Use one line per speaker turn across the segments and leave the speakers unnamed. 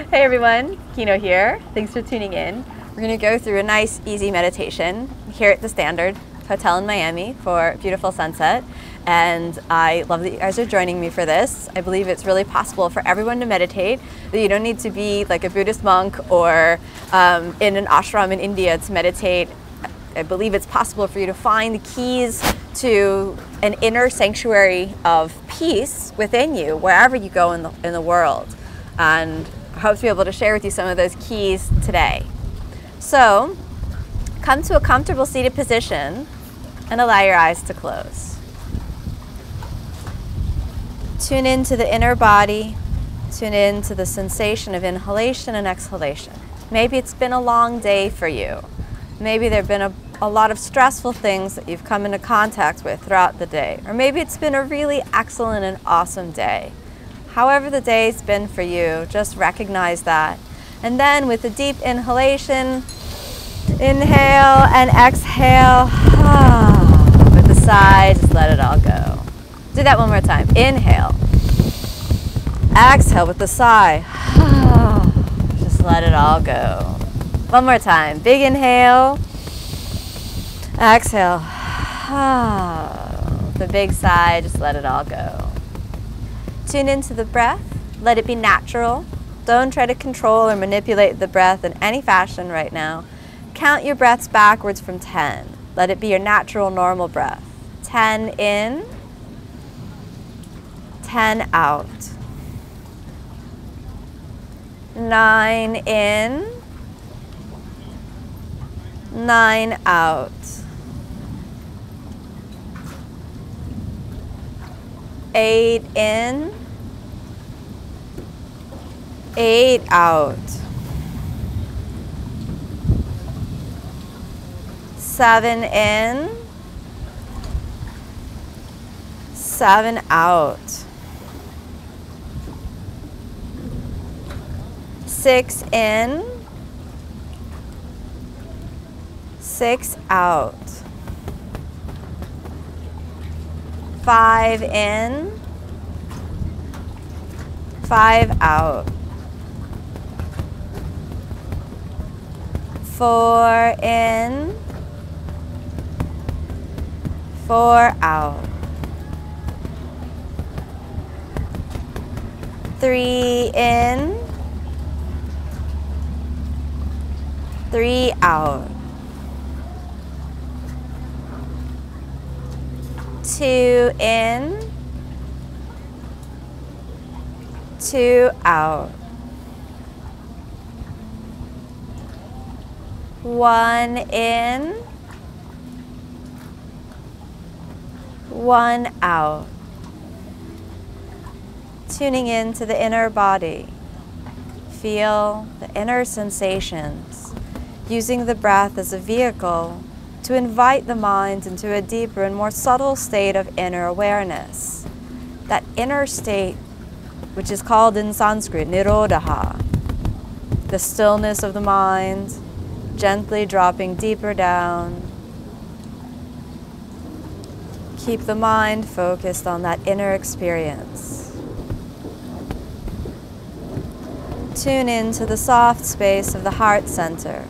Hey everyone, Kino here. Thanks for tuning in. We're going to go through a nice, easy meditation here at the Standard Hotel in Miami for a beautiful sunset. And I love that you guys are joining me for this. I believe it's really possible for everyone to meditate, that you don't need to be like a Buddhist monk or in an ashram in India to meditate. I believe it's possible for you to find the keys to an inner sanctuary of peace within you, wherever you go in the world. And I hope to be able to share with you some of those keys today. So, come to a comfortable seated position and allow your eyes to close. Tune into the inner body, tune into the sensation of inhalation and exhalation. Maybe it's been a long day for you. Maybe there have been a lot of stressful things that you've come into contact with throughout the day. Or maybe it's been a really excellent and awesome day. However the day's been for you, just recognize that. And then with a deep inhalation, inhale and exhale. With the sigh, just let it all go. Do that one more time. Inhale. Exhale with the sigh. Just let it all go. One more time. Big inhale. Exhale. The big sigh, just let it all go. Tune into the breath. Let it be natural. Don't try to control or manipulate the breath in any fashion right now. Count your breaths backwards from 10. Let it be your natural, normal breath. 10 in, 10 out. 9 in, 9 out. 8 in, 8 out. 7 in, 7 out. 6 in, 6 out. 5 in, 5 out. 4 in, 4 out. 3 in, 3 out. 2 in, 2 out. 1 in, 1 out. Tuning into the inner body. Feel the inner sensations, using the breath as a vehicle to invite the mind into a deeper and more subtle state of inner awareness. That inner state, which is called in Sanskrit, nirodha, the stillness of the mind, gently dropping deeper down. Keep the mind focused on that inner experience. Tune into the soft space of the heart center.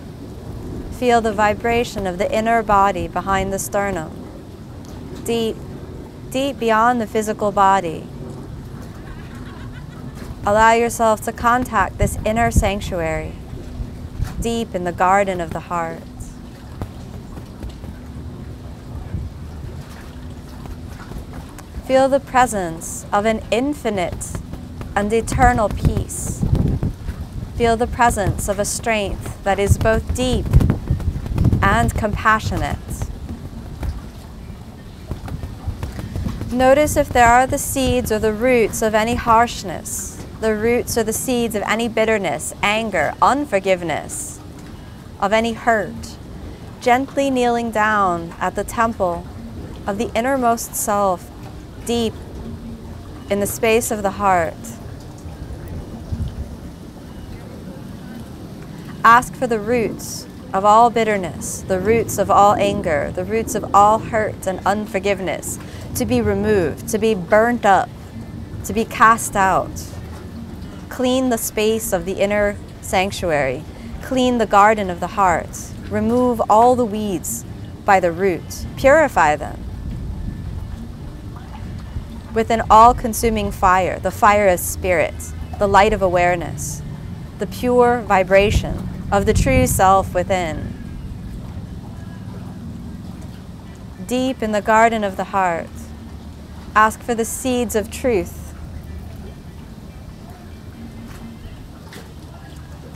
Feel the vibration of the inner body behind the sternum, deep, deep beyond the physical body. Allow yourself to contact this inner sanctuary, deep in the garden of the heart. Feel the presence of an infinite and eternal peace. Feel the presence of a strength that is both deep and compassionate. Notice if there are the seeds or the roots of any harshness, the roots or the seeds of any bitterness, anger, unforgiveness, of any hurt, gently kneeling down at the temple of the innermost self, deep in the space of the heart. Ask for the roots of all bitterness, the roots of all anger, the roots of all hurt and unforgiveness to be removed, to be burnt up, to be cast out. Clean the space of the inner sanctuary. Clean the garden of the heart. Remove all the weeds by the root. Purify them with an all-consuming fire, the fire of spirit, the light of awareness, the pure vibration of the true self within. Deep in the garden of the heart, ask for the seeds of truth,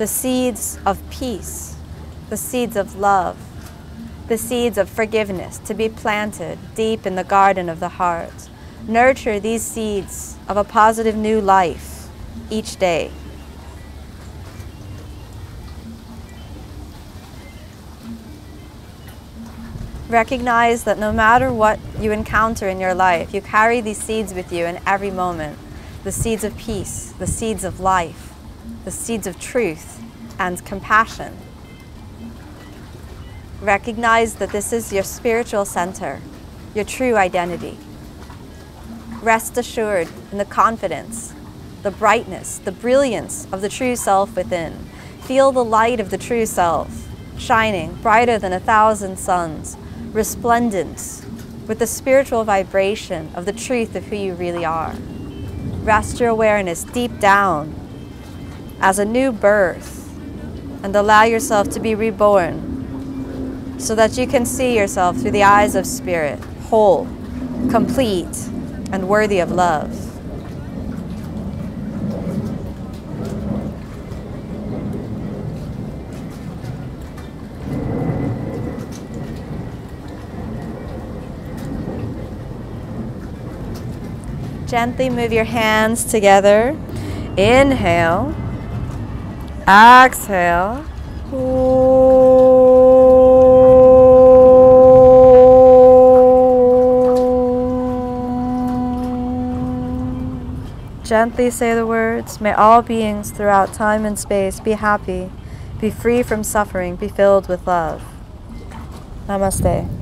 the seeds of peace, the seeds of love, the seeds of forgiveness to be planted deep in the garden of the heart. Nurture these seeds of a positive new life each day. Recognize that no matter what you encounter in your life, you carry these seeds with you in every moment. The seeds of peace, the seeds of life, the seeds of truth and compassion. Recognize that this is your spiritual center, your true identity. Rest assured in the confidence, the brightness, the brilliance of the true self within. Feel the light of the true self, shining brighter than 1,000 suns, resplendent with the spiritual vibration of the truth of who you really are. Rest your awareness deep down as a new birth and allow yourself to be reborn so that you can see yourself through the eyes of spirit, whole, complete, and worthy of love. Gently move your hands together. Inhale. Exhale. Gently say the words, may all beings throughout time and space be happy, be free from suffering, be filled with love. Namaste.